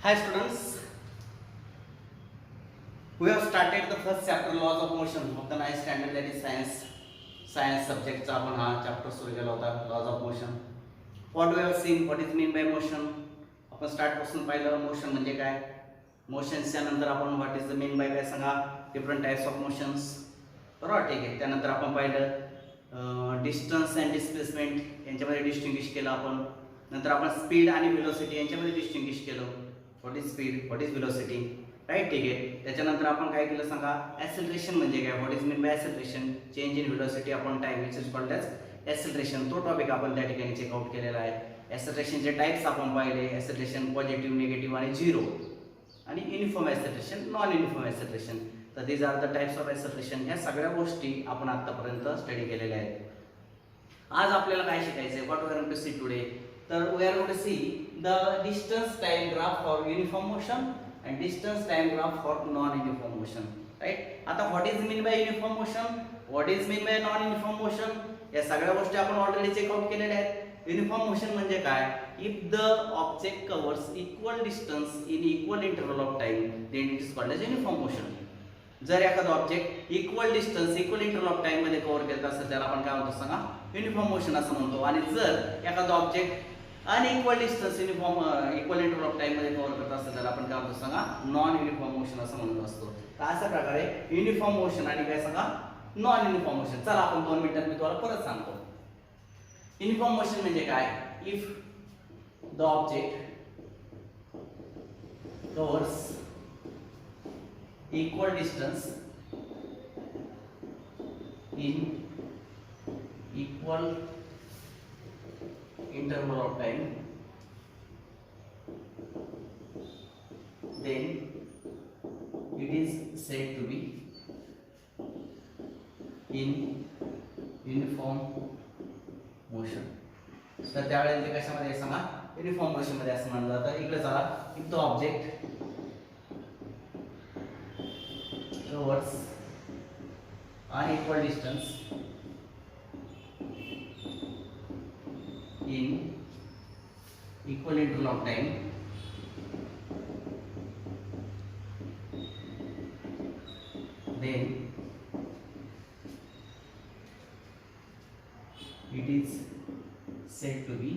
Hi students, we have started the first chapter laws of motion of the ninth standard, that is science subject चा आपण हा chapter सुरू केला होता laws of motion. What we have seen, what is mean by motion. आपण start पासून पाहिलं motion म्हणजे काय, मोशन्सच्या नंतर आपण what is the mean by काय सांगा, डिफरंट टाइप्स ऑफ मोशन्स, बरोबर ठीक आहे. त्यानंतर आपण पाहिलं डिस्टन्स अँड डिस्प्लेसमेंट यांच्यामध्ये डिस्टिंग्विश केलं आपण. नंतर आपण स्पीड आणि व्हेलोसिटी यांच्यामध्ये डिस्टिंग्विश केलं, what is speed, what is velocity, right ठीक आहे. त्याच्यानंतर आपण काय केलं सांगा, ॲक्सेलरेशन म्हणजे काय, what is mean by acceleration, change in velocity upon time which is called as acceleration. तो टॉपिक आपण त्या ठिकाणी चेकआउट केलेला आहे. ॲक्सेलरेशनचे टाइप्स आपण पाहिले, ॲक्सेलरेशन पॉझिटिव्ह, निगेटिव्ह आणि झिरो, आणि uniform acceleration, non uniform acceleration. तर these are the types of acceleration. ह्या सगळ्या गोष्टी आपण आतापर्यंत स्टडी केलेल्या आहेत. आज आपल्याला काय शिकायचं आहे, what we are going to see today. तर we are going to see the distance time graph for uniform motion and distance time graph for non-uniform motion, right. आता what is mean by uniform motion, what is mean by non-uniform motion, या सगळ्या गोष्टी आपण already checkout केलेल्या आहेत. Uniform motion म्हणजे काय, if the object covers equal distance in equal interval of time then it is called as uniform motion. जर एखादा object equal distance equal interval of time मध्ये कव्हर करत असेल त्याला आपण काय म्हणतो सांगा, युनिफॉर्म मोशन असं म्हणतो. आणि जर एखादा object unequal distance equal interval of time मध्ये कव्हर करत असेल त्याला आपण काय म्हणतो सांगा, नॉन युनिफॉर्म मोशन असं म्हणत असतो. तर अशा प्रकारे युनिफॉर्म मोशन आणि काय सांगा, नॉन युनिफॉर्म मोशन. चला आपण 2 मिनिटांत मी तुम्हाला परत सांगतो. युनिफॉर्म मोशन म्हणजे काय, if the object covers equal distance in equal interval of time then it is said to be in uniform motion. तर त्यावेळेला ते कशामध्ये सांगा, युनिफॉर्म मोशन मध्ये असं म्हणलं जातं. इकडे चला, if the object covers unequal distance in equal interval of time then it is said to be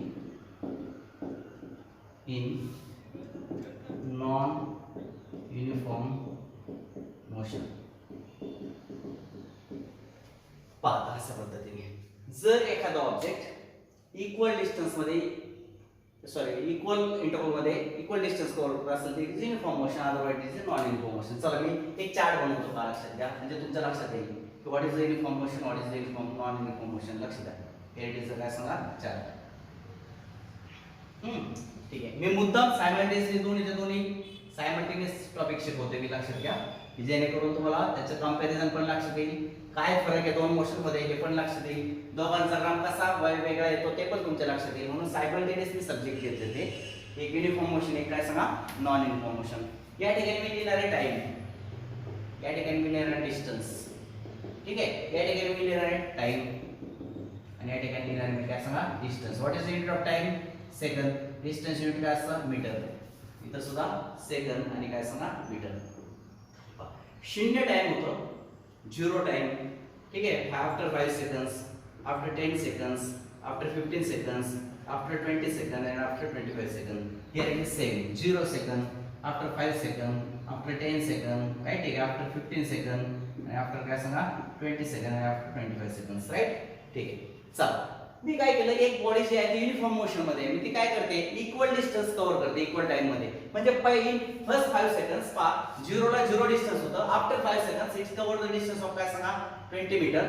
in non uniform motion. पाहता अशा पद्धतीने जर एखादा ऑब्जेक्ट इक्वल डिस्टन्स मध्ये इक्वल इंटरवल मध्ये इक्वल डिस्टन्स कव्हर करत असेल तर it is uniform motion, otherwise it is non uniform motion. चला मी एक चार्ट बनवतो का, लक्षात घ्या म्हणजे तुमच्या लक्षात येईल की what is the uniform motion, what is the uniform non uniform motion. लक्षात घ्या, हे इट इज काय सांगा, चार्ट. ठीक आहे. मी मुद्दाम सायमल्टेनियसली दोन्ही सायमल्टेनियस टॉपिक शिकवतोय मी, लक्षात घ्या की जेणेकरून तुम्हाला त्याचं कंपॅरिझन पण लक्षात येईल, काय फरक आहे दोन मोशन मध्ये हे पण लक्षात येईल, दोघांचा ग्राम कसा वेगळा येतो ते पण तुमच्या लक्षात येईल. म्हणून सायमल्टेनियसली सब्जेक्ट घेतले ते, एक युनिफॉर्म मोशन, एक काय सांगा, नॉन युनिफॉर्म मोशन. या ठिकाणी मी लिहिणार आहे टाइम, या ठिकाणी मी लिहिणार आहे डिस्टन्स, ठीक आहे. या ठिकाणी मी लिहिणार आहे टाइम आणि या ठिकाणी लिहिणार आहे मी काय सांगा, distance. What is unit of time, second. Distance unit काय असतं, मीटर. इथं सुद्धा सेकंड आणि काय सांगा, मीटर. शून्य टाइम होतं, झिरो टाइम, ठीक आहे. After 5 seconds, after 10 seconds, after 15 seconds, after 20 seconds and after 25 seconds. Here it is same, 0 second, after 5 seconds, after 10 seconds, right? ठीक आहे, after 15 seconds आणि after काय सांगा, 20 seconds and after 25 seconds, right? ठीक आहे. चला मी काय केलं, एक बॉडी जी आहे ती युनिफॉर्म मोशन मध्ये मी ती काय करते, इक्वल डिस्टन्स कव्हर करते इक्वल टाइम मध्ये. म्हणजे पहिली फर्स्ट 5 सेकंड्स पा 0 ला 0 डिस्टन्स होतं, after 5 seconds it's cover the distance of काय सांगा, 20 मीटर.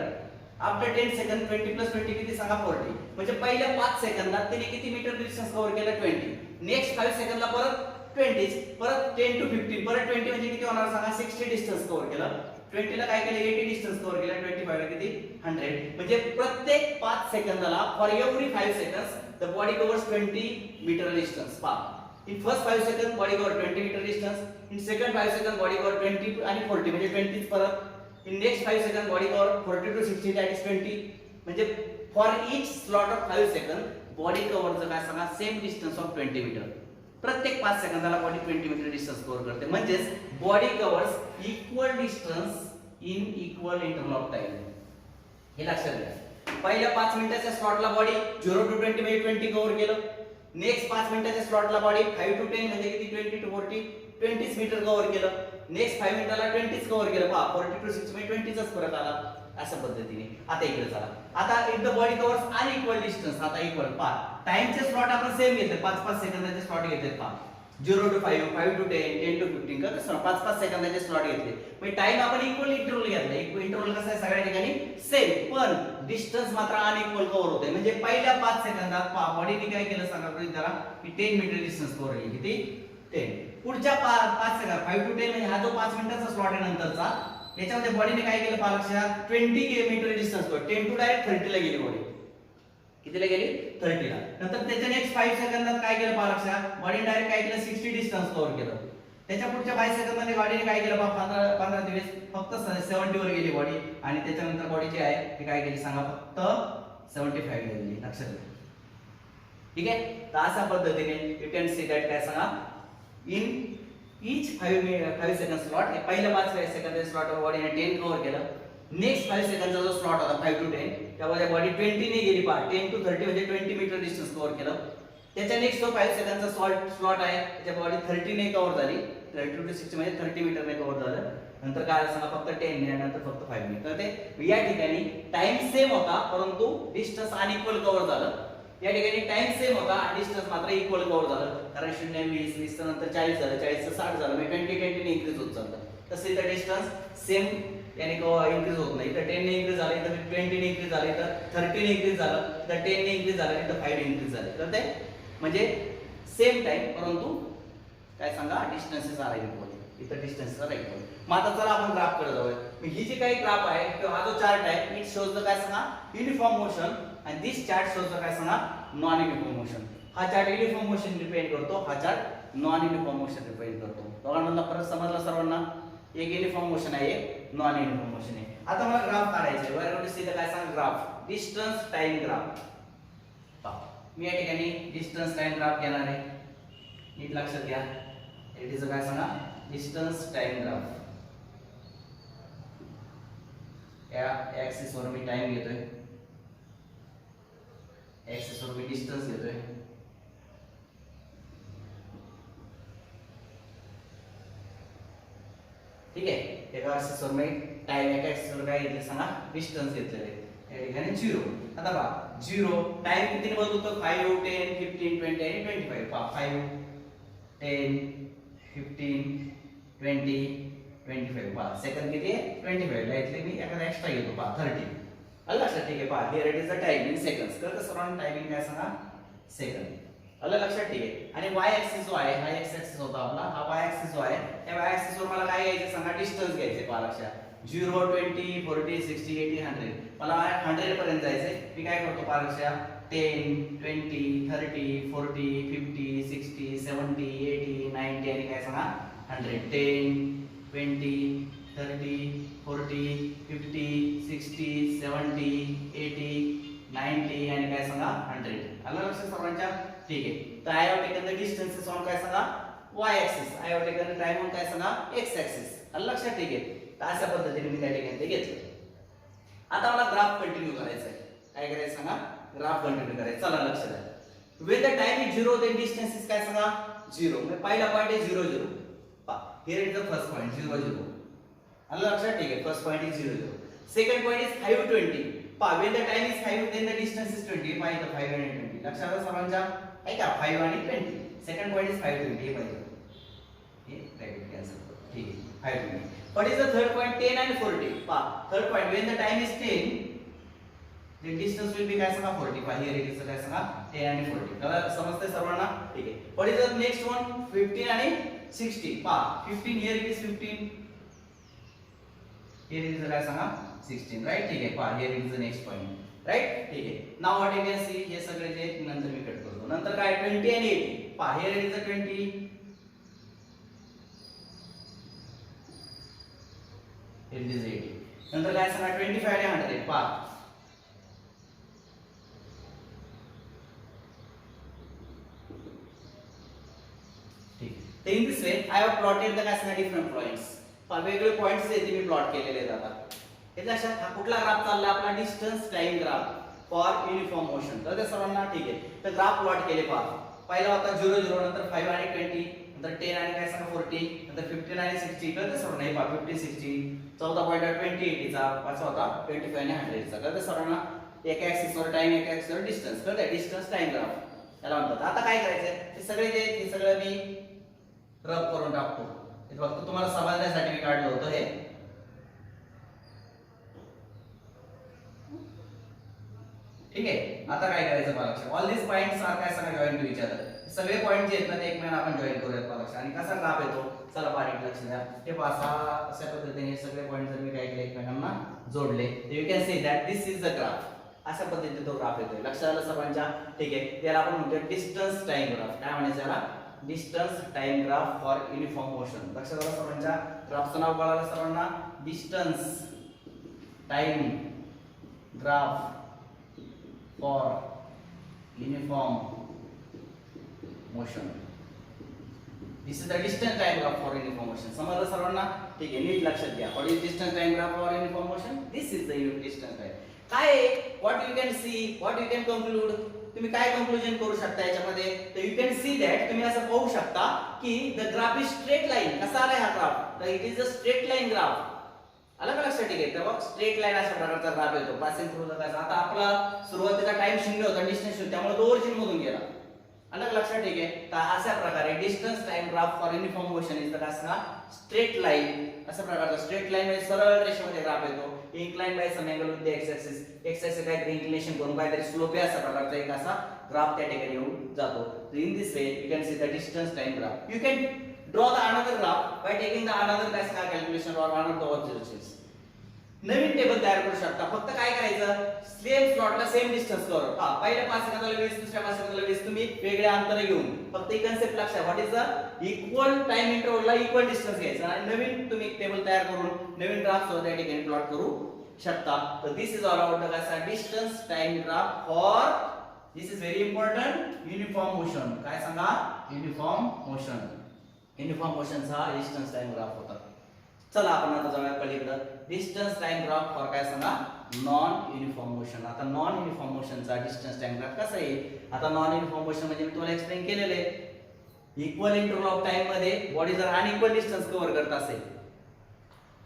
आफ्टर 10 सेकंड 20 प्लस 20 किती सांगा, 40. म्हणजे पहिल्या 5 सेकंदात तिने किती मीटर डिस्टन्स कव्हर केलं, 20. नेक्स्ट 5 सेकंदला परत 20, परत 10 to 15, परत 20 म्हणजे किती होणार सांगा, 60 डिस्टन्स कव्हर केलं. 20 ला काय केलं, 80 डिस्टन्स कव्हर केलं. 25 ला किती, 100. म्हणजे प्रत्येक 5 सेकंदाला for every 5 seconds the body covers 20 metre distance. पहा, in first 5 second body cover 20 metre distance, in second 5 second body cover 20 आणि 40 म्हणजे 20 परत. In next 5 seconds body cover 40 to 60, that is 20. म्हणजे for each slot of 5 seconds body cover चं काय सांगा, same distance of 20 metre. प्रत्येक 5 सेकंदाला body 20 metre distance cover करते. म्हणजेच body covers equal distance in equal interval of time. हे लक्षात घ्या. पहिल्या 5 मिनिटाच्या स्लॉटला बॉडी 0 to 20 म्हणजे 20 कव्हर केलं. नेक्स्ट 5 मिनिटाच्या स्लॉटला बॉडी 5 to 10 म्हणजे किती 20 to 40 20 मीटर कव्हर केलं. नेक्स्ट 5 मिनिटाला 20 कव्हर केलं. पहा 40 to 60 म्हणजे 20चाच फरक आला. अशा पद्धतीने आता इकडे चला. आता if the body covers unequal distance. आता इक्वल पहा टाइमचे स्लॉट आपण सेम घेतले. 5-5 सेकंदाचे स्लॉट घेतले. पहा 0 to 5 5 to 10 10 to 15 कसं 5-5 सेकंदाचे स्लॉट घेतले. म्हणजे टाइम आपण इक्वल इंटरव्हल घेतला. इंटरव्हल कसं आहे सगळ्या ठिकाणी सेम, पण डिस्टन्स मात्र अनइक्वल कव्हर होते. म्हणजे पहिल्या 5 सेकंदात बॉडीने काय केलं सांगा बरं जरा की 10 मीटर डिस्टन्स कव्हर केली. किती 10. पुढच्या 5 सेकंद 5 to 10 म्हणजे हा जो 5 मिनिटाचा स्लॉट आहे नंतरचा, याच्यामध्ये बॉडीने काय केलं पहा लक्षात 20 metre distance cover. 10 to direct 30 ला गेली बॉडी. कितीला गेली 30 ला. नंतर त्याच्या नेक्स्ट 5 सेकंदात काय केलं पहा लक्षात बॉडीने डायरेक्ट काय केलं 60 डिस्टन्स कव्हर केलं. त्याच्या पुढच्या 5 सेकंदामध्ये बॉडीने काय केलं पहा 15 दिवस फक्त 70 वर गेली बॉडी. आणि त्याच्यानंतर बॉडी जी आहे ती काय केली सांगा फक्त 75 ला गेली. लक्षात घ्या. ठीक आहे. तर अशा पद्धतीने यू कॅन सी दॅट काय सांगा इन each 5 सेकंड स्लॉट. हे पहिल्या 5 सेकंदाच्या स्लॉटवर बॉडीने 10 कव्हर केलं. नेक्स्ट 5 सेकंडचा जो स्लॉट होता 5 to 10 त्यामध्ये बॉडी 20 ने गेली पहा 10 to 30 म्हणजे 20 मीटर डिस्टन्स कव्हर केलं. त्याच्या नेक्स्ट जो 5 सेकंडचा स्लॉट आहे त्याच्या बॉडी 30 ने कव्हर झाली. 30 to 60 म्हणजे 30 मीटर ने कव्हर झालं. नंतर काय सांगा फक्त 10 ने नंतर फक्त 5 ने. तर ते या ठिकाणी टाइम सेम होता परंतु डिस्टन्स अनइक्वल कव्हर झालं. या ठिकाणी टाइम सेम होता आणि डिस्टन्स मात्र इक्वल कव्हर झालं. कारण 0 20 20 नंतर 40 झालं 40 60 झालं म्हणजे 20 ने इन्क्रीज होत चालतं. तसे इथं डिस्टन्स सेम याने इन्क्रीज होत नाही. तर 10 ने इन्क्रीज झालं तर 20 ने इन्क्रीज झालं तर 30 ने इन्क्रीज झालं तर 10 ने इन्क्रीज झालं तर 5 ने इन्क्रीज झाले. तर ते म्हणजे सेम टाइम परंतु काय सांगा डिस्टन्सेस आर इक्वल. इथं डिस्टन्सेस आर इक्वल. मग आता चला आपण ग्राफ कडे जाऊया. ही जी काही ग्राफ आहे किंवा हा जो चार्ट आहे इट शोज द काय सांगा युनिफॉर्म मोशन आणि दिस चार्ट शोज द काय सांगा नॉन युनिफॉर्म मोशन. हा चार्ट युनिफॉर्म मोशन रिप्रेझेंट करतो. हा chart non uniform motion represent करतो. दोघांमधला फरक समजला सर्वांना. एक युनिफॉर्म मोशन आहे एक नॉन युनिफॉर्म मोशन आहे. आता मला ग्राफ काढायचा आहे. We are going to see the काय सांगा ग्राफ डिस्टन्स टाइम ग्राफ. मी या ठिकाणी डिस्टन्स टाइम ग्राफ घेणार आहे. नीट लक्षात घ्या. इट इज काय सांगा डिस्टन्स टाइम ग्राफ. या ऍक्सिस वर मी टाइम घेतोय. ऍक्सिस वर मी डिस्टन्स घेतोय. ठीक आहे. एका ऍक्सिस वर मी टाइम एका ऍक्सिस वर काय घेतले सांगा डिस्टन्स घेतलेले आहे. या ठिकाणी 0. आता पहा 0 टाइम कितीने बदलतो 5 10 15 20 आणि 25. पहा 5 10 15 20 25. पहा सेकंड किती आहे 25. इथले मी एखादा एक्स्ट्रा घेतो पहा 30. आलं लक्षात. ठीक आहे. पहा here it is the time in seconds. तर सर्वांना टायमिंग काय सांगा सेकंड. आलं लक्षात. ठीक आहे. आणि y ऍक्सिस जो आहे हा x ऍक्सिस होता आपला. हा y ऍक्सिस जो आहे त्या y ऍक्सिस वर मला काय घ्यायचं सांगा डिस्टन्स घ्यायचे. पहा लक्षात 0 20 40 60 80 100. मला 100 पर्यंत जायचंय. मी काय करतो पहा लक्षात 10 20 30 40 50 60 70 80 90 आणि काय सांगा 100. 10 20 30 40 50 60 70 80 90 आणि काय सांगा 100. आलं लक्षात सर्वांच्या. ठीक आहे. तर I have taken the distances on काय सांगा y axis. I have taken the time on काय सांगा x ऍक्सिस. आलं लक्षात. ठीक आहे. तर अशा पद्धतीने मी त्या ठिकाणी ते घेतलं. आता मला ग्राफ कंटिन्यू करायचा आहे. काय करायचं सांगा ग्राफ कंटिन्यू करायचं. चला लक्षात द्या. when the time is 0 then distance is काय सांगा 0. म्हणजे पहिला पॉइंट आहे 0 0. पहा here is the first point 0 0. आलं लक्षात. ठीक आहे. First point is 0 0. Second point is 5 20. पहा when the time is 5 then the distance is 20. पहा इथं 5 आणि 20. लक्षात आलं सर्वांच्या आहे का 5 आणि 20. Second point is 5 20. हे पाहिजे. हे ब्रॅकेट कॅन्सल करू. ठीक आहे 5 20. What is the third point 10 and 40. पहा third point when the time is 10 the distance will be काय सांगा 40. पहा here it is काय सांगा 10 आणि 40. मला समजतंय सर्वांना. ठीक आहे. What is the next one 15 आणि 60. पहा 15 here it is 15 here it is काय सांगा 16 राइट. ठीक आहे. पहा here it is the next point right. ठीक आहे. now what you can see हे सगळे जे नंतर मी कट करतो. नंतर काय 20 आणि 80. पहा here it is the 20 it is 80. नंतर काय सांगा 25 आणि 100. पहा in this way I have plotted the काय सांगा डिफरंट पॉइंट्स. वेगवेगळे पॉइंट्स आहेत ते मी प्लॉट केलेले आहेत आता. हे लक्षात हा कुठला ग्राफ चालला आपला distance time graph for uniform motion. तर ते सर्वांना ठीक आहे. तर ग्राफ प्लॉट केले पहा. पहिला होता 0 0 नंतर 5 आणि 20 नंतर 10 आणि काय सांगा 40 नंतर 15 आणि 60 कळते सर्वांना. हे पहा 50 60. चौथा पॉइंट 20 80 चा. पाचवा होता 25 आणि 100 चा. कळते सर्वांना. एका ऍक्सिस वर टाइम एका ऍक्सिस वर डिस्टन्स. कळते डिस्टन्स टाइम ग्राफ याला म्हणतात. आता काय करायचंय हे सगळे जे हे सगळं मी रब करून टाकतो. हे फक्त तुम्हाला समजण्यासाठी मी काढलं होतं हे. ठीक आहे. आता काय करायचं मला लक्षात. ऑल दिस पॉइंट्स आर काय सांगा जॉइन टू इच अदर. सगळे पॉइंट जे आहेत ना ते एकमेकांना आपण जॉइन करूयात मला लक्षात. आणि कसा ग्राफ येतो चला बारीक लक्ष द्या. हे पासा अशा पद्धतीने सगळे पॉइंट जर मी काय केले एकमेकांना जोडले you can say that this is the graph. अशा पद्धतीने तो ग्राफ येतोय. लक्षात आलं सर्वांच्या. ठीक आहे. त्याला आपण म्हणतो डिस्टन्स टाइम ग्राफ. काय म्हणायचं याला distance time graph for uniform motion. लक्षात आलं सर्वांच्या. ग्राफचं नाव कळालं सर्वांना distance time graph for uniform motion. This is the distance time graph for uniform motion. समजलं सर्वांना. ठीक आहे. नीट लक्षात घ्या. What is distance time graph for uniform motion. This is the distance time. काय what you can see what you can conclude. तुम्ही काय कंक्लुजन करू शकता याच्यामध्ये. तर यू कॅन सी दॅट तुम्ही असं पाहू शकता की the graph is straight line. कसा आलाय हा ग्राफ. तर it is a straight line graph. आलं का लक्षात. ठीक आहे. तेव्हा स्ट्रेट लाईन अशा प्रकारचा ग्राफ येतो पासिंग थ्रू द. आता आपला सुरुवातीचा टाइम 0 होता डिस्टन्स 0 त्यामुळे तो ओरिजिन मधून गेला. आलं का लक्षात. ठीक आहे. तर अशा प्रकारे distance time graph for uniform motion is the काय स्ट्रेट लाईन. अशा प्रकारचा स्ट्रेट लाईन म्हणजे सरळ रेषेमध्ये ग्राफ येतो. Incline by some angle with the x axis. X axis काहीतरी इन्क्लिनेशन करून काहीतरी स्लोप आहे अशा प्रकारचा एक असा ग्राफ त्या ठिकाणी येऊन जातो. In this way you can see the distance time graph. You can draw the another graph by taking the another काय सांगा कॅल्क्युलेशन और अनदर ऑब्झर्वेशन्स. नवीन टेबल तयार करू शकता. फक्त काय करायचं सेम स्लॉटला सेम डिस्टन्स कवर. हा पहिल्या 5 सेकंदाला 20 दुसऱ्या 5 सेकंदाला 20 तुम्ही वेगळे अंतर घेऊन फक्त ही कन्सेप्ट लक्षात. What is the equal time इंटरव्हलला इक्वल डिस्टन्स घ्यायचा आणि नवीन तुम्ही एक टेबल तयार करून नवीन ग्राफ सुद्धा त्या ठिकाणी प्लॉट करू शकता. तर this is all about the काय distance time graph for this is very important uniform motion. काय सांगा युनिफॉर्म मोशन. युनिफॉर्म मोशनचा डिस्टन्स टाइम ग्राफ होता. चला आपण आता जाऊया पलीकडे. डिस्टन्स टाइम ग्राफ फॉर काय सांगा नॉन युनिफॉर्म मोशन. आता नॉन युनिफॉर्म मोशनचा डिस्टन्स टाइम ग्राफ कसा आहे. आता नॉन युनिफॉर्म मोशन म्हणजे मी तुम्हाला एक्सप्लेन केलेले आहे. इक्वल इंटरवल ऑफ टाइम मध्ये बॉडी जर अनइक्वल डिस्टन्स कव्हर करत असेल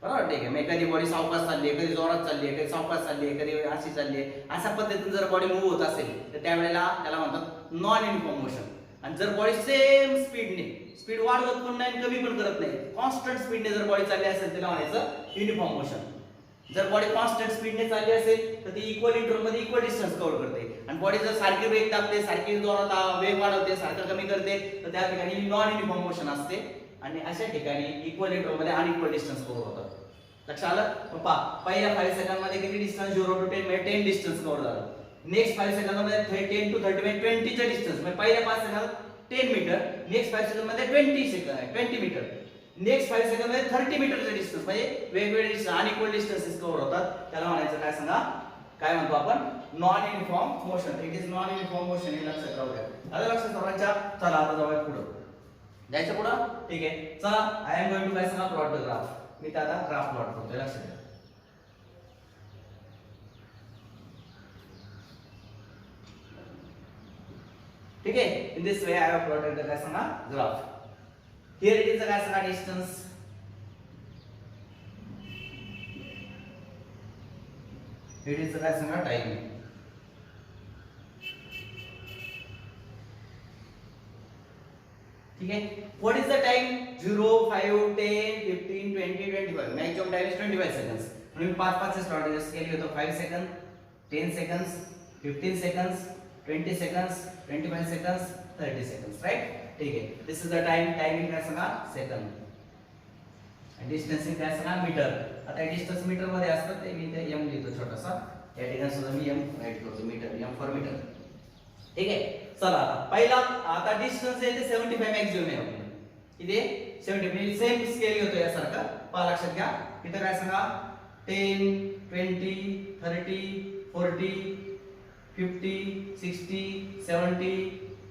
बरोबर. ठीक आहे. मग एखादी बॉडी सावकाश चालली आहे कधी जोरात चालली आहे कधी सावकाश चालली आहे कधी अशी चालली आहे अशा पद्धतीने जर बॉडी मूव्ह होत असेल तर त्यावेळेला त्याला म्हणतात नॉन युनिफॉर्म मोशन. आणि जर बॉडी सेम स्पीडने स्पीड वाढवत पण नाही कमी पण करत नाही कॉन्स्टंट स्पीडने जर बॉडी चालली असेल त्याला म्हणायचं युनिफॉर्म मोशन. जर बॉडी कॉन्स्टंट स्पीडने चालली असेल तर ती इक्वल इंटरवल मध्ये इक्वल डिस्टन्स कव्हर करते. आणि बॉडी जर सारखी वेग दाबते सारखी जोरात वेग वाढवते सारखं कमी करते तर त्या ठिकाणी नॉन युनिफॉर्म मोशन असते. आणि अशा ठिकाणी इक्वल इंटरवल मध्ये अनइक्वल डिस्टन्स कव्हर होतं. लक्षात आलं. पहा पहिल्या 5 सेकंदामध्ये किती डिस्टन्स 0 to 10 म्हणजे 10 डिस्टन्स कव्हर झालं. नेक्स्ट 5 सेकंदामध्ये 10 to 30 म्हणजे 20 चं डिस्टन्स. म्हणजे पहिल्या 5 सेकंदात 10 मीटर. नेक्स्ट 5 सेकंद मध्ये 20 मीटर. नेक्स्ट 5 सेकंद मध्ये 30 मीटरचं डिस्टन्स म्हणजे वेगवेगळे डिस्टन्स अनइक्वल डिस्टन्सेस कव्हर होतात. त्याला म्हणायचं काय सांगा काय म्हणतो आपण non uniform motion. It is non uniform motion. हे लक्षात राहूया. आता लक्षात सर्वांच्या. चला आता जाऊया पुढे जायचं पुढं. ठीक आहे. चला आय एम गोइंग टू काय सांगा प्लॉट द ग्राफ. मी आता ग्राफ प्लॉट करतोय. लक्षात घ्या. ठीक आहे. In this way I have plotted the काय सांगा ग्राफ. हिअर इट इज काय सांगा डिस्टन्स. इट इज काय सांगा टाइम. ठीक आहे. What is the time 0 5 10 15 20 25. Maximum time is 25 seconds. म्हणून 5 चे स्लॉट केले होते. 5 second 10 seconds 15 seconds 20 seconds 25 seconds 30 seconds. Right. ठीक आहे. दिस इज द टाइम. टाइमिंग काय सांगा सेकंद. डिस्टन्सिंग काय सांगा मीटर. आता डिस्टन्स मीटर मध्ये असतं ते मी ते एम लिहितो छोटासा. या ठिकाणी सुद्धा मी एम राईट करतो मीटर एम फॉर मीटर. ठीक आहे. चला आता पहिला आता डिस्टन्स आहे ते 75 मॅक्सिमम आहे आपल्याला. किती 75 सेम स्केल घेतो यासारखा. पहा लक्षात घ्या. इथं काय सांगा 10 20 30 40 50 60 70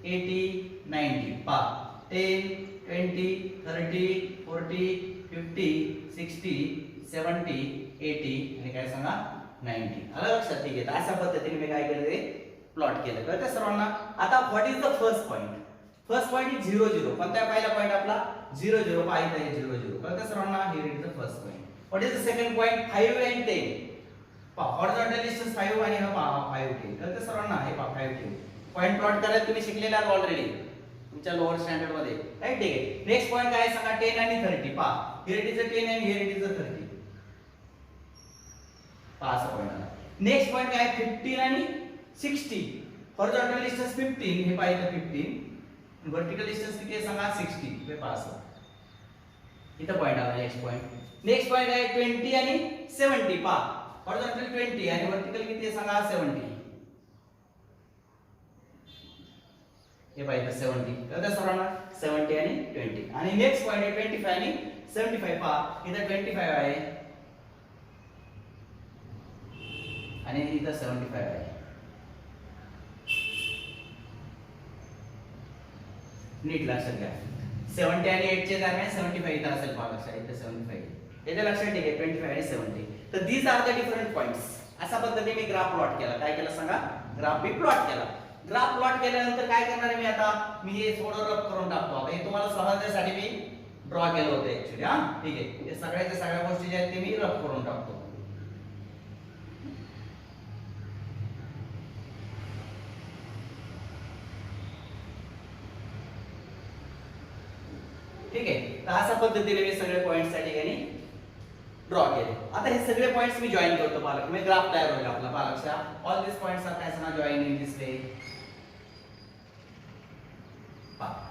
80 90. पहा 10 20, 30, 40, 50, 60, 70, 80 आणि काय सांगा 90. आलं लक्षात? ठीक आहे. तर अशा पद्धतीने मी काय केलं प्लॉट केलं. कळतं सर्वांना? आता what is the first point? First point is 0 0. कोणता पहिला पॉइंट आपला 0 0. पाहिजे आहे 0 0. कळतं सर्वांना? Here is the first point. What is the second point? 5 and 10. Horizontal distance 5 आणि हा 5 10. कळतं सर्वांना? हे 5 10. पॉइंट प्लॉट करायला तुम्ही शिकलेला आहात ऑलरेडी तुमच्या लोअर स्टँडर्ड मध्ये. राईट? ठीक आहे. नेक्स्ट पॉइंट काय सांगा? 10 आणि 30. पहा, हिअर इट इज अ 10 आणि हिअर इट इज अ 30. पहा असा पॉइंट आला. नेक्स्ट पॉइंट काय? 15 आणि 60. Horizontal distance 15. हे पाहिजे 15. वर्टिकल डिस्टन्स किती आहे सांगा? 60. हे पहा असं. इथं पॉइंट आला. Next point. नेक्स्ट पॉइंट आहे 20 आणि 70. पहा, हॉरिझॉन्टल 20 आणि वर्टिकल किती आहे सांगा? 70. हे पाहिजे 70. कळतं सर्वांना? 70 आणि 20. आणि नेक्स्ट पॉइंट आहे 25 आणि 75. पहा, इथं 25 आहे आणि इथं 75 आहे. नीट लक्षात घ्या. 70 आणि 8 च्या दरम्यान 75 इथं असेल. पहा लक्षात, इथं 75. याच्या लक्षात ठीक आहे. 25 आणि 70. तर these are the different points. अशा पद्धतीने मी ग्राफ प्लॉट केला. काय केलं सांगा? ग्राफ मी प्लॉट केला. ग्राफ प्लॉट केल्यानंतर काय करणार आहे मी आता? मी हे थोडं रफ करून टाकतो. आता हे तुम्हाला समजण्यासाठी मी ड्रॉ केलं होतं ऍक्च्युअली. हा, ठीक आहे. हे सगळ्याच्या सगळ्या गोष्टी ज्या आहेत ते मी रफ करून टाकतो. ठीक आहे. तर अशा पद्धतीने मी सगळे पॉइंट्स त्या ठिकाणी ड्रॉ केले. आता हे सगळे पॉइंट्स मी जॉईन करतो. पालक मी ग्राफ तयार होईल आपला. पालक ऑल दिस पॉइंट्स आर काय सांगा? Join in this way.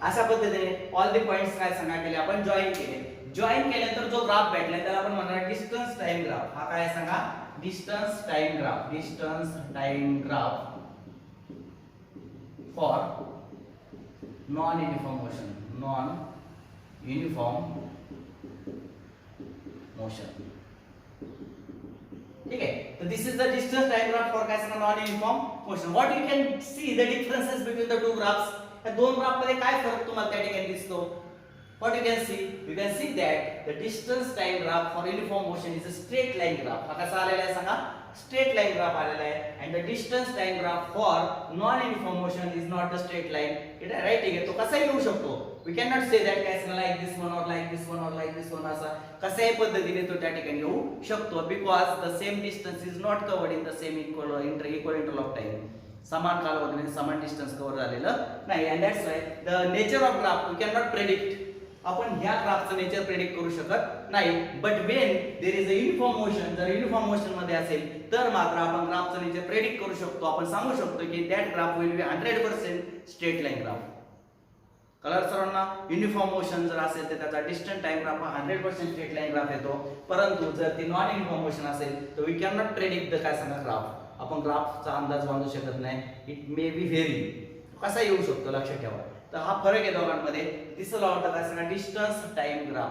अशा पद्धतीने ऑल द पॉइंट्स काय सांगा केले आपण? जॉईन केले. जॉईन केल्यानंतर जो ग्राफ भेटला त्याला आपण म्हणणार डिस्टन्स टाइम ग्राफ. हा काय सांगा? Distance time graph. Distance time graph for non uniform motion. Non uniform motion. ठीक आहे. तर this is the distance time graph for काय सांगा? Non uniform motion. What you can see the differences between the two graphs. या दोन graph मध्ये काय फरक तुम्हाला त्या ठिकाणी दिसतो? What you can see? You can see that the distance time graph for uniform motion is a straight line graph. हा कसा आलेला आहे सांगा? Straight line graph आलेला आहे. And the distance time graph for non uniform motion is not the straight line. It is right? ठीक आहे. तो कसा येऊ शकतो? We cannot say that काय सांगा like this one or like this one or like this one असा कशाही पद्धतीने तो त्या ठिकाणी येऊ शकतो. Because the same distance is not covered in the same equal interval of time. समान कालावधीमध्ये समान डिस्टन्स कव्हर झालेलं नाही. And that's why the nature of graph we cannot predict. आपण ह्या ग्राफचं नेचर प्रेडिक्ट करू शकत नाही. But when there is a uniform motion, जर युनिफॉर्म मोशन मध्ये असेल तर मात्र आपण ग्राफचं नेचर प्रेडिक्ट करू शकतो. आपण सांगू शकतो की that graph will be 100% straight line graph. Colour सर्वांना? युनिफॉर्म मोशन जर असेल तर त्याचा डिस्टन्स टाइम ग्राफ हा 100% स्ट्रेट लाईन ग्राफ येतो. परंतु जर ती नॉन युनिफॉर्म मोशन असेल तर we can not predict the काय सांगा ग्राफ. आपण ग्राफचा अंदाज बांधू शकत नाही. It may be very. कसा येऊ शकतो लक्षात ठेवा. तर हा फरक आहे दोघांमध्ये. तिसरं वाटतं काय सांगा? Distance time graph.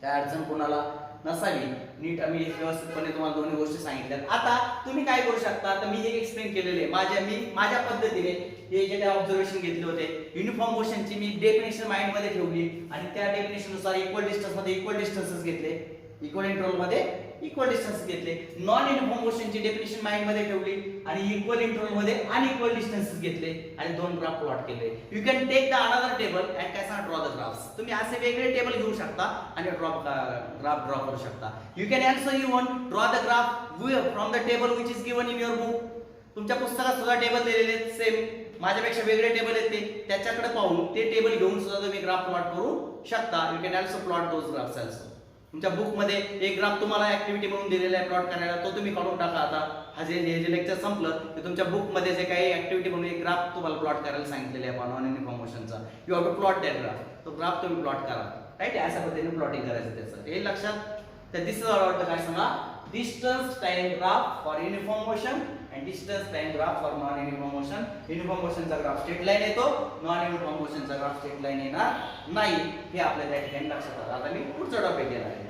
काय अडचण कोणाला नसावी. नीट आम्ही व्यवस्थितपणे तुम्हाला दोन्ही गोष्टी सांगितल्या. आता तुम्ही काय करू शकता? तर मी हे एक्सप्लेन केलेले माझ्या पद्धतीने हे जे काही ऑब्झर्वेशन घेतले होते युनिफॉर्म मोशनची मी डेफिनेशन माइंड मध्ये ठेवली आणि त्या डेफिनेशन नुसार इक्वल डिस्टन्स मध्ये इक्वल डिस्टन्सेस घेतले. इक्वल इंटरवल मध्ये इक्वल डिस्टन्स घेतले. नॉन युनिफॉर्म मोशनची डेफिनेशन माइंड मध्ये ठेवली आणि इक्वल इंटरवल मध्ये अनइक्वल डिस्टन्सेस घेतले आणि दोन ग्राफ प्लॉट केले. You can take the another table and काय सांगा ड्रॉ द ग्राफ्स. तुम्ही असे वेगळे टेबल घेऊ शकता आणि ग्राफ ड्रॉ करू शकता. You can also even draw the graph from the table which is given in your book. तुमच्या पुस्तकात सुद्धा टेबल दिलेले आहेत सेम. माझ्यापेक्षा वेगळे टेबल आहेत ते. त्याच्याकडे पाहून ते टेबल घेऊन सुद्धा तुम्ही ग्राफ प्लॉट करू शकता. You can also plot those graphs also. तुमच्या बुक मध्ये एक ग्राफ तुम्हाला ऍक्टिव्हिटी म्हणून दिलेला आहे प्लॉट करायला, तो तुम्ही काढून टाका. आता हा जे लेक्चर संपलं ते तुमच्या बुक मध्ये जे काही ऍक्टिव्हिटी म्हणून एक ग्राफ तुम्हाला प्लॉट करायला सांगितलेले आहे नॉन युनिफॉर्म मोशनचा. You have to plot that graph. तो ग्राफ तुम्ही प्लॉट करा. राईट? अशा पद्धतीने प्लॉटिंग करायचं त्याचं. हे लक्षात. तर दिसतं वाटतं काय सांगा? Distance time graph for uniform motion and distance time graph for non uniform motion. Uniform मोशनचा ग्राफ स्ट्रेट लाईन येतो. नॉन युनिफॉर्म मोशनचा ग्राफ स्ट्रेट लाईन येणार नाही. हे आपल्या त्या ठिकाणी लक्षात आलं. आता मी पुढचा टॉपिक घेणार आहे.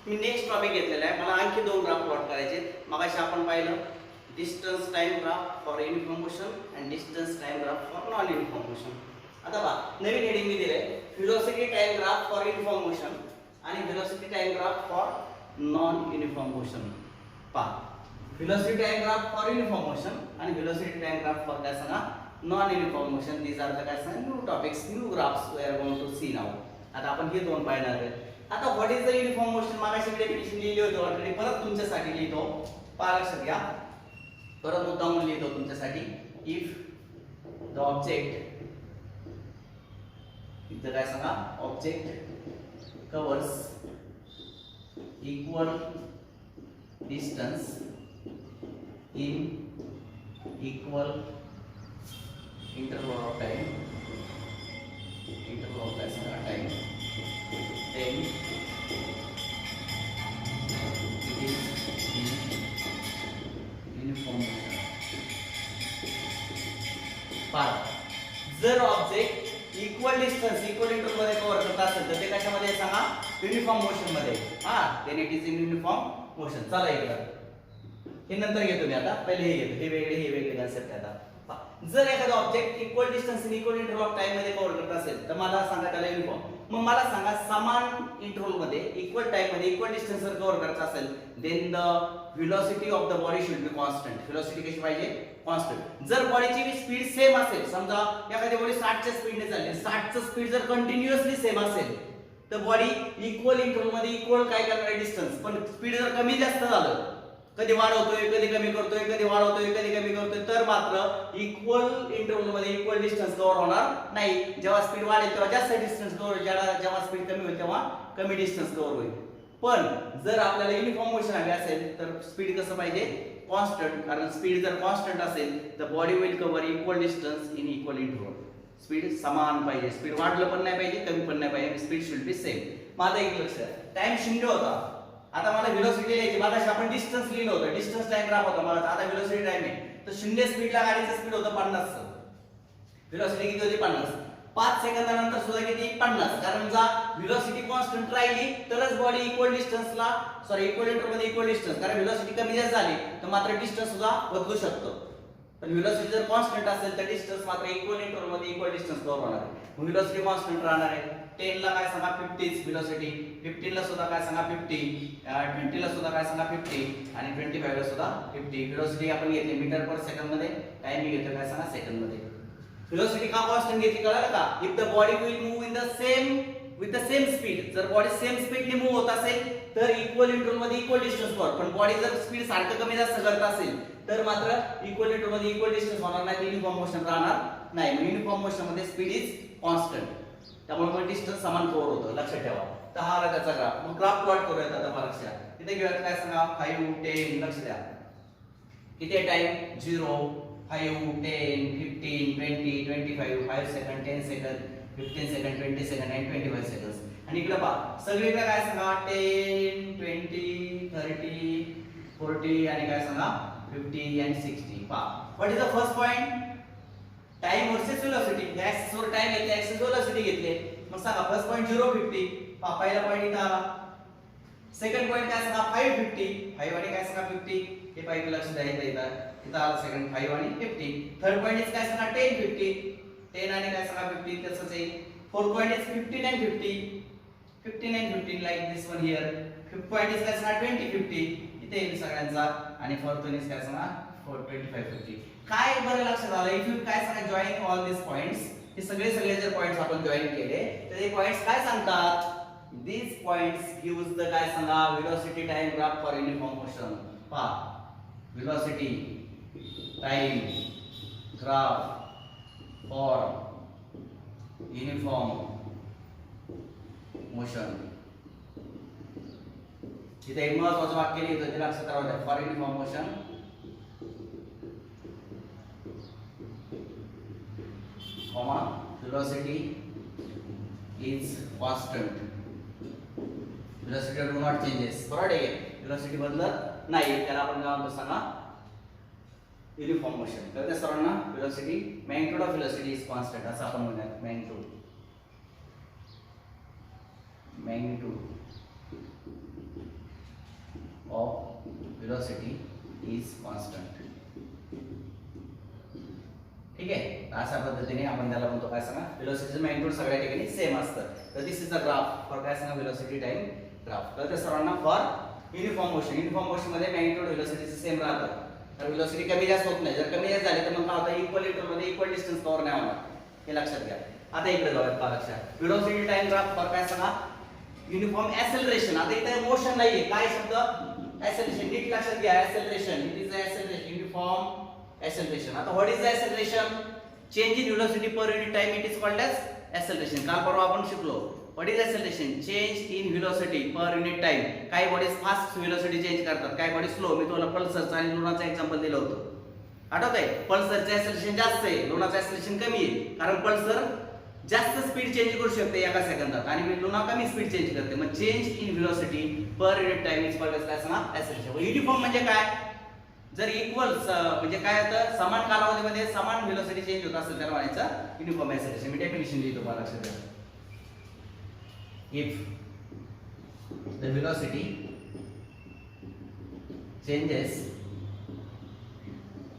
मी नेक्स्ट टॉपिक घेतलेला आहे. मला आणखी 2 ग्राफ प्लॉट करायचे. मगाशी आपण पाहिलं distance time graph for uniform motion and distance time graph for non uniform motion. आता पहा नवीन हेडिंग मी दिले velocity time graph for uniform motion आणि velocity time graph for non uniform motion. पहा velocity time graph for uniform motion आणि velocity time graph for काय सांगा non uniform motion. These are the काय सांगा new topics, new graphs we are going to see now. आता आपण हे 2 पाहणार आहोत. आता what is the uniform motion? मागाशी डेफिनेशन लिहिली होती ऑलरेडी, परत तुमच्यासाठी लिहितो. पहा लक्षात घ्या, परत मुद्दाम लिहितो तुमच्यासाठी. इफ द ऑब्जेक्ट इथं काय सांगा object covers equal distance in equal interval of time, interval of time, then it is uniform motion. पहा जर object equal distance equal interval मध्ये कव्हर करत असेल तर ते कशामध्ये सांगा युनिफॉर्म मोशन मध्ये. Then it is in uniform motion. चला इकडे हे नंतर घेतो मी. आता पहिले हे घेतो. हे वेगळे कन्सेप्ट आहे. आता जर एखादा object equal distance in equal interval of time मध्ये कव्हर करत असेल तर मला सांगा त्याला युनिफॉर्म. मग मला सांगा समान इंटरवल मध्ये इक्वल टाइम मध्ये इक्वल डिस्टन्स जर कव्हर करायचं असेल then the velocity of the body should be constant. Velocity कशी पाहिजे? कॉन्स्टंट. जर बॉडीची स्पीड सेम असेल, समजा एखादी बॉडी 60 च्या स्पीडने चालली, 60 चं स्पीड जर कंटिन्युअसली सेम असेल तर बॉडी इक्वल इंटरवल मध्ये इक्वल काय करणार आहे डिस्टन्स. पण स्पीड जर कमी जास्त झालं, कधी वाढवतोय कधी कमी करतोय, कधी वाढवतोय कधी कमी करतोय, तर मात्र इक्वल इंटरवल मध्ये इक्वल डिस्टन्स कव्हर होणार नाही. जेव्हा स्पीड वाढेल तेव्हा जास्त डिस्टन्स कव्हर होईल, जेव्हा स्पीड कमी होईल तेव्हा कमी डिस्टन्स कव्हर होईल. पण जर आपल्याला युनिफॉर्म मोशन हवे असेल तर स्पीड कसं पाहिजे? कॉन्स्टंट. कारण स्पीड जर कॉन्स्टंट असेल तर body will cover equal distance in equal interval. Speed समान पाहिजे, स्पीड वाढलं पण नाही पाहिजे कमी पण नाही पाहिजे, स्पीड शुड बी सेम. माझा एक लक्ष टाइम 0 होता. आता मला व्हेलोसिटी लिहायची. मागाशी आपण डिस्टन्स लिहिलं होतं, डिस्टन्स टाइम ग्राफ होता मला. आता व्हेलोसिटी टाइम आहे तर 0 स्पीडला गाडीचं स्पीड होतं 50. व्हेलोसिटी किती होती? 50. 5 सेकंदानंतर सुद्धा किती? 50. कारण जर व्हेलोसिटी कॉन्स्टंट राहिली तरच बॉडी इक्वल डिस्टन्सला इक्वल इंटरवल मध्ये इक्वल डिस्टन्स. कारण व्हेलोसिटी कमी जास्त झाली तर मात्र डिस्टन्स सुद्धा बदलू शकतो. पण व्हेलोसिटी जर कॉन्स्टंट असेल तर डिस्टन्स मात्र इक्वल इंटरवल मध्ये इक्वल डिस्टन्स कव्हर होणार आहे. व्हेलोसिटी कॉन्स्टंट राहणार आहे. 10 ला काय सांगा 50 व्हेलोसिटी, 15 ला सुद्धा काय सांगा 50, 20 ला सुद्धा काय सांगा 50 आणि 25 ला सुद्धा 50. व्हेलोसिटी आपण घेतली मीटर पर सेकंड मध्ये, टाइम घेतो काय सांगा सेकंड मध्ये. व्हेलोसिटी का कॉन्स्टंट घेतली कळलं का? If the body will move in the same with the same speed. जर बॉडी सेम स्पीडने मूव होत असेल तर इक्वल इंटरवल मध्ये इक्वल डिस्टन्स कव्हर. पण बॉडी जर स्पीड सारखं कमी जास्त करत असेल तर मात्र इक्वल इंटरवल मध्ये इक्वल डिस्टन्स होणार नाही, युनिफॉर्म मोशन राहणार नाही. मग युनिफॉर्म मोशन मध्ये स्पीड इज कॉन्स्टंट, त्यामुळे मग डिस्टन्स समान कव्हर होतं. लक्षात ठेवा. तर हा आला त्याचा ग्राफ. मग ग्राफ प्लॉट करूया. आता मला लक्षात तिथे घेऊया काय सांगा 5 10. लक्ष द्या किती आहे time 0 5 10 15 20 25 5 second 10 second 15 second 20 second आणि 25 सेकंड्स. आणि इकडे पहा सगळीकडे काय सांगा 10 20 30 40 आणि काय सांगा 50 आणि 60. पहा what is the first point? Time versus velocity. Axis वर टाइम घेतले, एक्सिस व्हेलोसिटी घेतले. मग सांगा फर्स्ट पॉइंट 0 50. पहा पहिला पॉइंट इथं आला. सेकंड पॉइंट काय सांगा 5 50. 5 आणि काय सांगा 50. हे पाहिजे लक्ष द्यायचं इथं आला सेकंड 5 आणि 50. थर्ड पॉइंट इज काय सांगा 10 50. 10 आणि काय सांगा 50 तसंच आहे. Fourth point is 15 and 50. 15 and 15 like this one here. Fifth point is काय सांगा 20 50. इथे येईल सगळ्यांचा. आणि फोर्थ वन इज काय सांगा 25 50. काय बरं लक्षात आलं? इफ यू काय सांगा जॉईन ऑल दिस पॉइंट्स, हे सगळे जर पॉइंट्स आपण जॉईन केले तर हे पॉइंट्स काय सांगतात? these points gives the काय सांगा velocity time graph for uniform motion. पहा velocity time graph for uniform motion. इथे एक महत्त्वाचं वाक्य लिहितो ते लक्षात राहू. For uniform motion comma velocity is constant. velocity do not changes. बरोबर आहे. velocity बदलत नाही. त्याला आपण काय म्हणतो सांगा युनिफॉर्म मोशन. तर त्या सर्वांना velocity magnitude of velocity is constant असं आपण म्हणूयात. magnitude of velocity is constant. ठीक आहे, अशा पद्धतीने आपण त्याला म्हणतो काय सांगा, व्हेलॉसिटीचं मॅग्निट्यूड सगळ्या ठिकाणी सेम असतं. तर this is a graph for काय सांगा, व्हेलॉसिटी टाइम ग्राफ. तर ते सर्वांना for uniform motion, uniform motion मध्ये मॅग्निट्यूड व्हेलॉसिटीचं सेम राहतं. तर व्हेलॉसिटी कमी जास्त होत नाही. जर कमी जास्त झाली तर मग काय होतं, इक्वल इंटरव्हल मध्ये इक्वल डिस्टन्स कव्हर नाही होणार, हे लक्षात घ्या. आता इकडे जाऊयात पहा लक्षात, व्हेलॉसिटी टाइम ग्राफ फॉर काय सांगा, युनिफॉर्म ऍक्सेलरेशन. आता इथे मोशन नाहीये, काय शब्द, ऍक्सेलरेशन. नीट लक्षात घ्या, acceleration, it is acceleration, uniform acceleration. आता what is acceleration, change in velocity per unit time, it is called as acceleration. काल परवा आपण शिकलो what is acceleration, change in velocity per unit time. काही बॉडीज फास्ट व्हेलॉसिटी चेंज करतात, काही body slow. मी तुम्हाला पल्सरचं आणि लुनाचं एक्झाम्पल दिलं होतं, आठवतंय. पल्सरचं ऍक्सेलरेशन जास्त आहे, लुनाचं ऍक्सेलरेशन कमी आहे, कारण पल्सर जास्त स्पीड चेंज करू शकते एका सेकंदात आणि लुना कमी स्पीड चेंज करते. मग change in velocity per unit time is called as काय सांगा, ऍक्सेलरेशन. युनिफॉर्म म्हणजे काय, जर इक्वल म्हणजे काय होतं, समान कालावधीमध्ये समान व्हेलॉसिटी चेंज होत असेल त्याला म्हणायचं युनिफॉर्म ऍक्सेलरेशन. मी डेफिनिशन लिहितो मला लक्षात द्या. If the velocity changes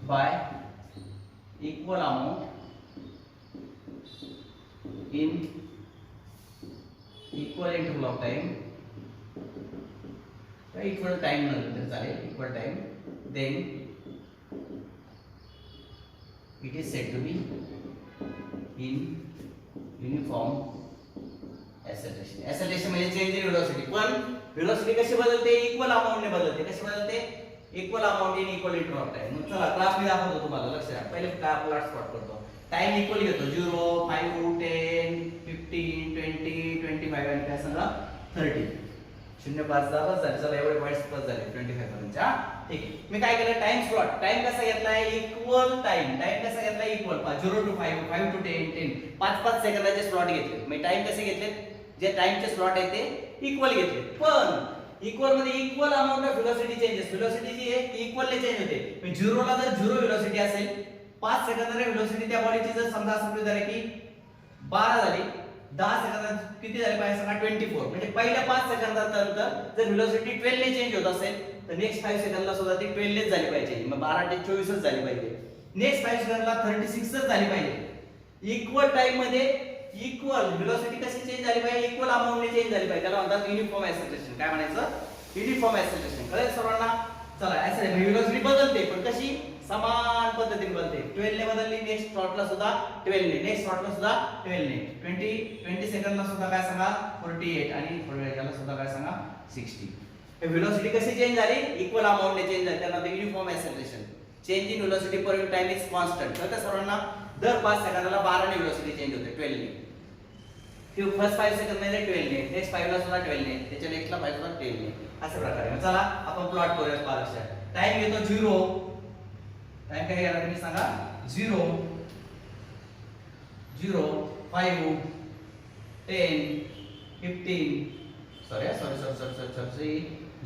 y equal amount in equal interval of time, equal time नंतर चालेल, equal time, then it is said to be in uniform acceleration. acceleration म्हणजे चेंज इन व्हेलॉसिटी. पण velocity कशी बदलते, इक्वल अमाउंट ने बदलते. कशी बदलते, equal amount in equal interval of time. मग चला ग्राफ मी दाखवतो तुम्हाला, लक्ष द्या. पहिले काय प्लॉट स्पॉट करतो, टाइम इक्वल घेतो, 0 5 10 15 20 25 आणि काय सांगा 30. 0 5 10 बस झाले. चला एवढे पॉइंट्स प्लस झाले 25 पर्यंतच्या. ठीक आहे, मी काय केलं, टाइम स्लॉट. टाइम कसा घेतलाय, इक्वल टाइम. टाइम कसा घेतलाय, इक्वल 0 to 5 5 to 10 10 5 सेकंदाचे स्लॉट घेतले. मी टाइम कसे घेतले, जे टाइमचे स्लॉट आहे ते इक्वल घेतले. पण इक्वल मध्ये equal amount of velocity changes. Velocity जी आहे ती इक्वलली चेंज होते. म्हणजे 0 ला जर 0 व्हेलॉसिटी असेल, 5 सेकंदाने व्हेलॉसिटी त्या बॉडीची जर समजा असं झाली की 12 झाली, 10 सेकंदात किती झाली पाहिजे सांगा, 24. म्हणजे पहिल्या 5 सेकंदानंतर जर व्हेलॉसिटी 12 ने चेंज होत असेल तर नेक्स्ट 5 सेकंदला सुद्धा ती 12 नेच झाली पाहिजे. मग 12 ते 24 च झाली पाहिजे. नेक्स्ट 5 सेकंदला 36 च झाली पाहिजे. इक्वल टाइम मध्ये इक्वल व्हेलॉसिटी कशी चेंज झाली पाहिजे, इक्वल अमाउंट ने चेंज झाली पाहिजे. त्याला म्हणतात युनिफॉर्म ऍक्सेलरेशन. काय म्हणायचं, युनिफॉर्म ऍक्सेलरेशन. कळलं सर्वांना. चला ऍक्सेलरेशन व्हेलॉसिटी बदलते, पण कशी, समान पद्धतीने बदलते. 12 ने बदलली, नेक्स्ट स्लॉटला सुद्धा 12 ने, नेक्स्ट स्लॉटला सुद्धा 12 ने, 20 सेकंदला सुद्धा काय सांगा 48 आणि थोड्या वेळाला सुद्धा काय सांगा 60. हे व्हेलॉसिटी कशी चेंज झाली, इक्वल अमाउंट ने चेंज झाली. त्याला uniform acceleration. Change in velocity per unit time is constant. तर सर्वांना दर 5 सेकंदाला 12 ने व्हेलॉसिटी चेंज होते, 12 ने. किंवा फर्स्ट 5 सेकंद मध्ये 12 ने, नेक्स्ट 5 ला सुद्धा 12 ने, त्याच्या नेक्स्टला 5 सुद्धा 12 ने. अशा प्रकारे. चला आपण प्लॉट करूया. पहा लक्षात, टाइम घेतो 0. टाइम काय घ्यायला तुम्ही सांगा, 0 0 5 10 15 सॉरी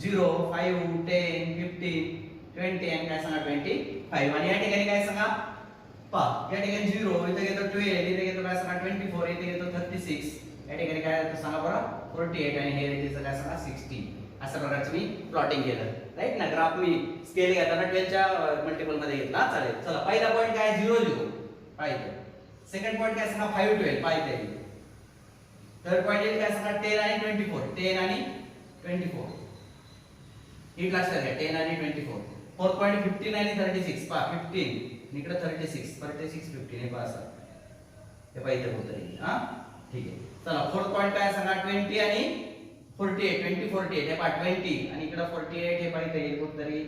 0 5 10 15 20 आणि काय सांगा 25. आणि या ठिकाणी काय सांगा, पहा या ठिकाणी 0, इथे घेतो 12, इथे घेतो काय सांगा 24, इथे घेतो 36, या ठिकाणी काय सांगा बरं 48 आणि हे इथे काय सांगा 60. अशा प्रकारचं मी प्लॉटिंग केलं, राईट ना. ग्राफ मी स्केल घेताना 12 च्या मल्टिपल मध्ये घेतला, चालेल. चला पहिला पॉइंट काय 0 0 पाहिजे. सेकंड पॉइंट काय सांगा 5 12 पाहिजे. थर्ड पॉइंट काय सांगा 10 आणि 24, 10 आणि 24. ही लक्षात घ्या, 10 आणि 24. फोर्थ पॉइंट 15 आणि 36, पहा 15 इकडे 36 15 हे पहा हे पाहिजे होतं. हां ठीक आहे. चला फोर्थ पॉइंट काय सांगा 20 आणि 48 20 48 हे पहा 20 आणि इकडे 48 हे पाहिजे येईल कुठतरी.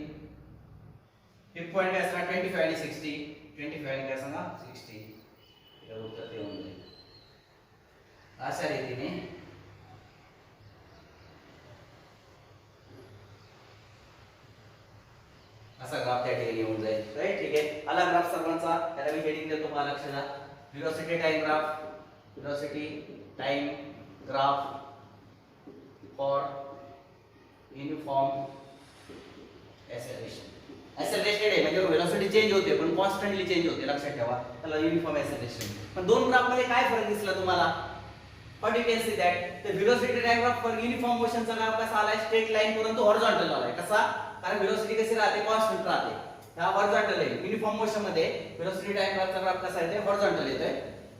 फिफ्थ पॉइंट काय सांगा 25 आणि 60 25 आणि काय सांगा 60 हे उत्तर देऊन जाईल. अशा रीतीने असा ग्राफ त्या ठिकाणी येऊन जाईल, राईट. ठीक आहे. आला ग्राफ सर्वांचा. त्याला मी हेडिंग देतो मला लक्ष द्या. Velocity time graph, velocity time graph for uniform acceleration. Accelerated आहे म्हणजे व्हेलॉसिटी चेंज होते पण कॉन्स्टंटली चेंज होते, लक्षात ठेवा. त्याला युनिफॉर्म ऍक्सेलरेशन. पण दोन ग्राफ मध्ये काय फरक दिसला तुम्हाला, What you can see that the velocity diagram for uniform motion चा ग्राफ कसा आलाय स्ट्रेट लाईन परंतु हॉरिझॉन्टल आलाय कसा कारण velocity कशी राहते कॉन्स्टंट राहते ह्या हॉरिझॉन्टल आहे युनिफॉर्म मोशन मध्ये velocity diagram चा ग्राफ कसा येतो हॉरिझॉन्टल येतोय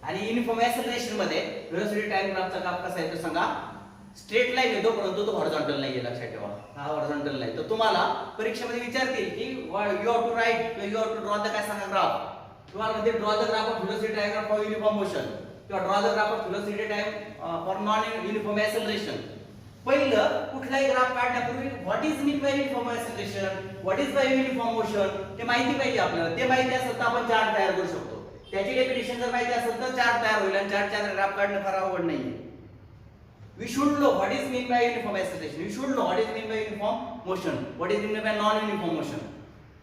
आणि युनिफॉर्म एक्सेलरेशन मध्ये velocity diagram चा ग्राफ कसा येतो सांगा स्ट्रेट लाईन येतो परंतु तो हॉरिझॉन्टल नाहीये लक्षात ठेवा हा हॉरिझॉन्टल नाही तर तुम्हाला परीक्षेमध्ये विचारतील की you have to write you have to draw the काय सांगा ग्राफ तुम्हाला मध्ये draw the graph of velocity diagram for uniform motion किंवा draw the graph of velocity time for non uniform acceleration पहिलं कुठलाही ग्राफ काढण्यापूर्वी what is mean by uniform acceleration what is by uniform motion ते माहिती पाहिजे आपल्याला ते माहिती असेल तर आपण चार्ट तयार करू शकतो त्याची डेफिनेशन जर माहिती असेल तर चार्ट तयार होईल आणि चार्टचा ग्राफ काढणं फार अवघड नाहीये we should know what is mean by uniform acceleration we should know what is mean by uniform motion what is mean by non uniform motion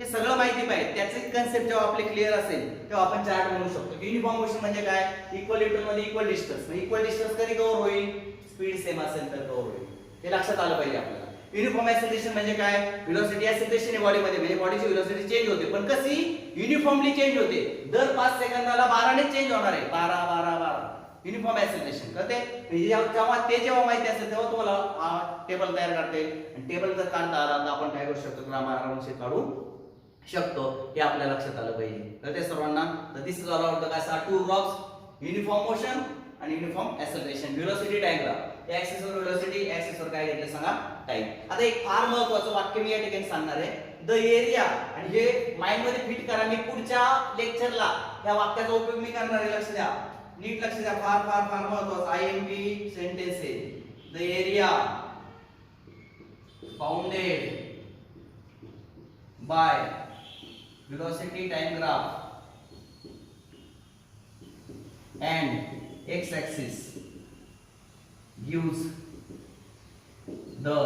हे सगळं माहिती पाहिजे त्याचे कन्सेप्ट जेव्हा आपले क्लिअर असेल तेव्हा आपण चार्ट बनवू शकतो युनिफॉर्म मोशन म्हणजे काय इक्वल इंटरवल मध्ये इक्वल डिस्टन्स म्हणजे इक्वल डिस्टन्स कधी कव्हर होईल स्पीड सेम असेल तर कव्हर होईल हे लक्षात आलं पाहिजे आपल्याला युनिफॉर्म एक्सेलरेशन म्हणजे काय व्हेलॉसिटी एक्सेलरेशन आहे बॉडी मध्ये म्हणजे बॉडीची व्हेलॉसिटी चेंज होते पण कशी युनिफॉर्मली चेंज होते दर 5 सेकंदाला 12 ने चेंज होणार आहे 12 12 12 युनिफॉर्म एक्सेलरेशन कळते जेव्हा माहिती असेल तेव्हा तुम्हाला टेबल तयार करता येईल आणि टेबल जर काढता आला तर आपण काय करू शकतो ग्रामारांशी काढू शकतो हे आपल्या लक्षात आलं पाहिजे तर ते सर्वांना तर this is all about the काय टू रॉक्स युनिफॉर्म मोशन आणि युनिफॉर्म एक्सेलरेशन व्हेलॉसिटी डायग्राम या ऍक्सिस वर व्हेलॉसिटी ऍक्सिस वर काय घेतलं सांगा टाइम आता एक फार महत्त्वाचं वाक्य मी या ठिकाणी सांगणार आहे द एरिया आणि हे माइंड मध्ये फिट करा मी पुढच्या लेक्चरला या वाक्याचा उपयोग मी करणार आहे लक्ष द्या नीट लक्ष द्या फार फार फार महत्त्वाचं आयएमपी सेंटेन्स आहे the area bounded by velocity time graph and x axis gives the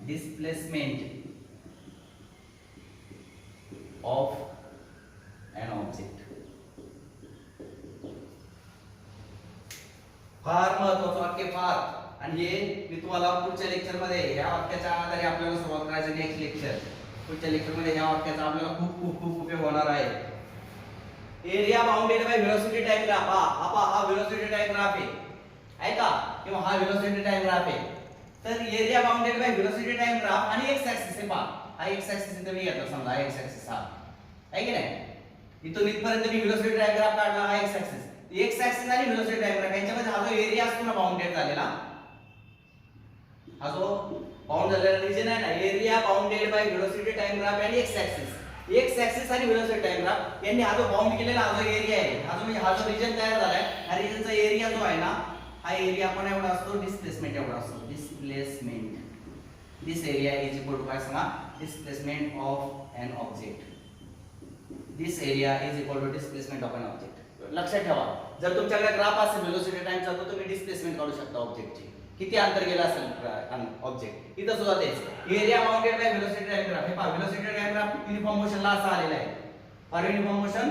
displacement of an object फार महत्वाचं वाक्य फार आणि हे मी तुम्हाला पुढच्या लेक्चर मध्ये या वाक्याच्या आधारे आपल्याला सुरुवात करायचं नेक्स्ट लेक्चर पुढच्या लेक्चर मध्ये या वाक्याचा आपल्याला खूप खूप खूप उपयोग होणार आहे area bounded by velocity time graph हा व्हेलॉसिटी टाइम ग्राफ आहे का किंवा हा व्हेलॉसिटी टाइम ग्राफ आहे तर area bounded by velocity time graph आणि एक्स ऍक्सिस आहे हा एक्स ऍक्सिस इथे मी घेतला समजा एक्स ऍक्सिस हा आहे की नाही इथून इथपर्यंत मी व्हेलॉसिटी टाइम ग्राफ काढला हा एक्स ऍक्सिस एक्स ऍक्सिस आणि व्हेलॉसिटी टाइम ग्राफ यांच्यामध्ये हा जो एरिया असतो ना बाउंडेड झालेला हा जो बाउंड झालेला रिजन आहे ना area bounded by velocity time graph आणि एक्स ऍक्सिस आणि व्हेलॉसिटी टाइम ग्राफ यांनी हा जो बाउंड केलेला हा जो एरिया आहे हा जो म्हणजे हा जो रिजन तयार झालाय हा रिजनचा एरिया जो आहे ना हा एरिया पण एवढा असतो डिस्प्लेसमेंट एवढा असतो displacement this area is equal to काय सांगा displacement of an object this area is equal to displacement of an object लक्षात ठेवा जर तुमच्याकडे ग्राफ असेल व्हेलॉसिटी टाइमचा तर तुम्ही डिस्प्लेसमेंट काढू शकता ऑब्जेक्टची किती अंतर गेला असेल ऑब्जेक्ट इथं सुद्धा तेच area bounded by velocity time graph हे पहा व्हेलॉसिटी टाइम ग्राफ युनिफॉर्म मोशनला असा आलेला आहे for uniform motion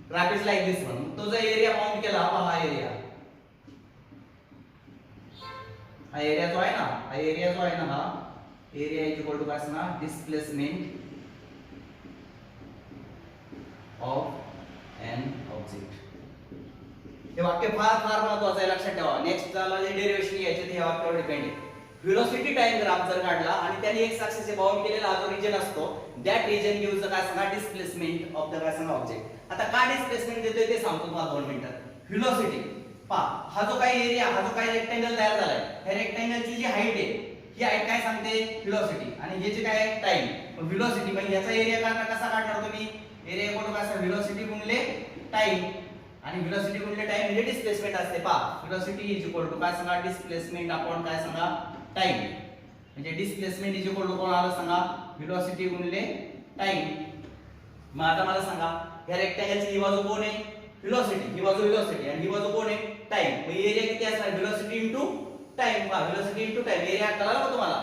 graph is like this one तो जो एरिया बाउंड केला हा एरिया जो आहे ना हा एरिया इज इक्वल टू काय असणार डिस्प्लेसमेंट ऑफ एन ऑब्जेक्ट हे वाक्य फार फार महत्त्वाचं आहे लक्षात ठेवा नेक्स्ट ला जे डेरिव्हेशन घ्यायचे ते वाक्यावर डिपेंड आहे व्हेलॉसिटी टाइम ग्राफ जर काढला आणि त्याने एक्स ऍक्सिस चे बाउंड केलेला हा जो रिजन असतो दॅट रिजन गिव्स काय सांगा डिस्प्लेसमेंट ऑफ द काय सांगा ऑब्जेक्ट आता का डिस्प्लेसमेंट देतोय ते सांगतो तुम्हाला 2 मिनिटात व्हेलॉसिटी पहा हा जो काही एरिया हा जो काही रेक्टँगल तयार झालाय ह्या रेक्टँगलची जी हाईट आहे ही हाईट काय सांगते व्हेलॉसिटी आणि हे जे काय टाइम व्हेलॉसिटी म्हणजे याचा एरिया काढणार कसा काढणार तुम्ही एरिया इक्वल टू काय व्हेलॉसिटी गुणिले टाइम आणि व्हेलॉसिटी गुणिले टाइम म्हणजे डिस्प्लेसमेंट असते पहा व्हेलॉसिटी इज इक्वल टू काय सांगा डिस्प्लेसमेंट अपॉन काय सांगा टाइम म्हणजे डिस्प्लेसमेंट इज इक्वल टू कोण आलं सांगा व्हेलॉसिटी गुणिले टाइम मग आता मला सांगा या रेक्टँगलची ही बाजू कोण आहे व्हेलॉसिटी ही बाजू व्हेलॉसिटी आणि ही बाजू कोण आहे टाइम मग एरिया किती असणार व्हेलॉसिटी इनटू टाइम पहा व्हेलॉसिटी इनटू टाइम एरिया कळाला का तुम्हाला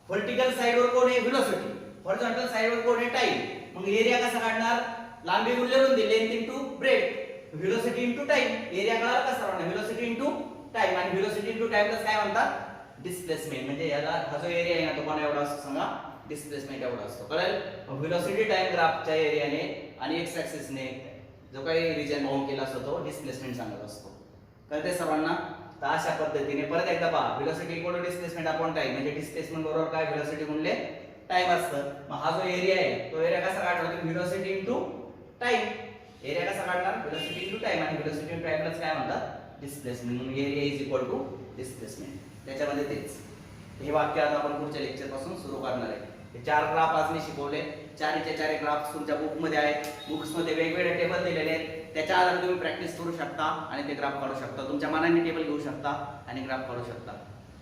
व्हर्टिकल साइड वर कोण आहे व्हेलॉसिटी हॉरिझॉन्टल साइड वर कोण आहे टाइम मग एरिया कसा काढणार लांबी गुणिले रुंदी length into breadth velocity into time area कळाला का सर्वांना व्हेलॉसिटी इनटू टाइम आणि व्हेलॉसिटी इनटू टाइम ला काय म्हणतात डिस्प्लेसमेंट म्हणजे याला हा जो एरिया आहे ना तो कोण एवढा असतो सांगा डिस्प्लेसमेंट एवढा असतो कळेल व्हेलॉसिटी टाइम ग्राफच्या एरियाने आणि एक्स ऍक्सिसने जो काही रिजन बाउंड केला असतो तो डिस्प्लेसमेंट सांगत असतो कळते सर्वांना तर अशा पद्धतीने परत एकदा पहा, velocity equal to displacement upon time, म्हणजे डिस्प्लेसमेंट बरोबर काय व्हेलॉसिटी गुणिले टाइम असतं. मग हा जो एरिया आहे तो एरिया कसा काढला तुम्ही, व्हेलॉसिटी इनटू टाइम. एरिया कसा काढणार, व्हेलॉसिटी इनटू टाइम, आणि व्हेलॉसिटी इनटू टाइमलाच काय म्हणतात, डिस्प्लेसमेंट. म्हणून area is equal to displacement. त्याच्यामध्ये तेच हे वाक्य आता आपण पुढच्या लेक्चर पासून सुरू करणार आहे. हे 4 ग्राफ आज मी शिकवले, 4चे 4 ग्राफ तुमच्या बुक मध्ये आहेत. बुक्स मध्ये वेगवेगळे टेबल दिलेले आहेत, त्याच्या आधारे तुम्ही प्रॅक्टिस करू शकता आणि ते ग्राफ काढू शकता. तुमच्या मनाने टेबल घेऊ शकता आणि ग्राफ काढू शकता.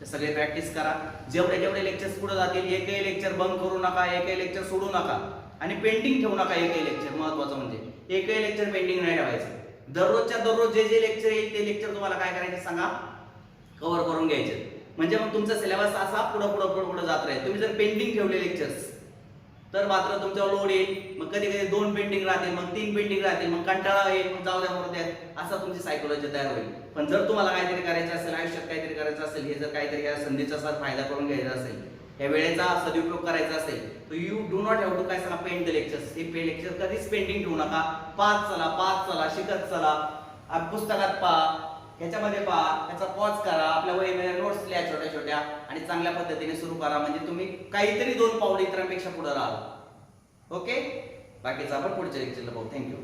ते सगळे प्रॅक्टिस करा. जेवढे जेवढे लेक्चर्स पुढे जातील, एकही लेक्चर बंद करू नका, एकही लेक्चर सोडू नका आणि पेंडिंग ठेवू नका. एकही लेक्चर महत्त्वाचं म्हणजे एकही लेक्चर पेंडिंग नाही ठेवायचं. दररोजच्या दररोज जे जे लेक्चर येईल ते लेक्चर तुम्हाला काय करायचे सांगा, कव्हर करून घ्यायचे. म्हणजे मग तुमचा सिलेबस असा पुढे जात राहील. तुम्ही जर पेंडिंग ठेवले लेक्चर्स तर मात्र तुमच्यावर लोड येईल. मग कधी कधी 2 पेंडिंग राहतील, मग 3 पेंडिंग राहतील, मग कंटाळा येईल, मग जाऊ द्या मरू द्या, असा तुमची सायकोलॉजी तयार होईल. पण जर तुम्हाला काहीतरी करायचं असेल, आयुष्यात काहीतरी करायचं असेल, हे जर काहीतरी या संधीचा फायदा करून घ्यायचा असेल, या वेळेचा सदुपयोग करायचा असेल, तर you do not have to काय सांगा पेंड द लेक्चर्स. हे लेक्चर कधीच पेंडिंग ठेवू नका. पाच चला शिकत चला, पुस्तकात पहा, ह्याच्यामध्ये पहा, त्याचा पॉज करा, आपल्या वहीमध्ये नोट्स लिहा छोट्या छोट्या आणि चांगल्या पद्धतीने सुरू करा. म्हणजे तुम्ही काहीतरी 2 पावले इतरांपेक्षा पुढे राहाल. ओके, बाकीचं आपण पुढच्या लेक्चरला पाहू. थँक्यू.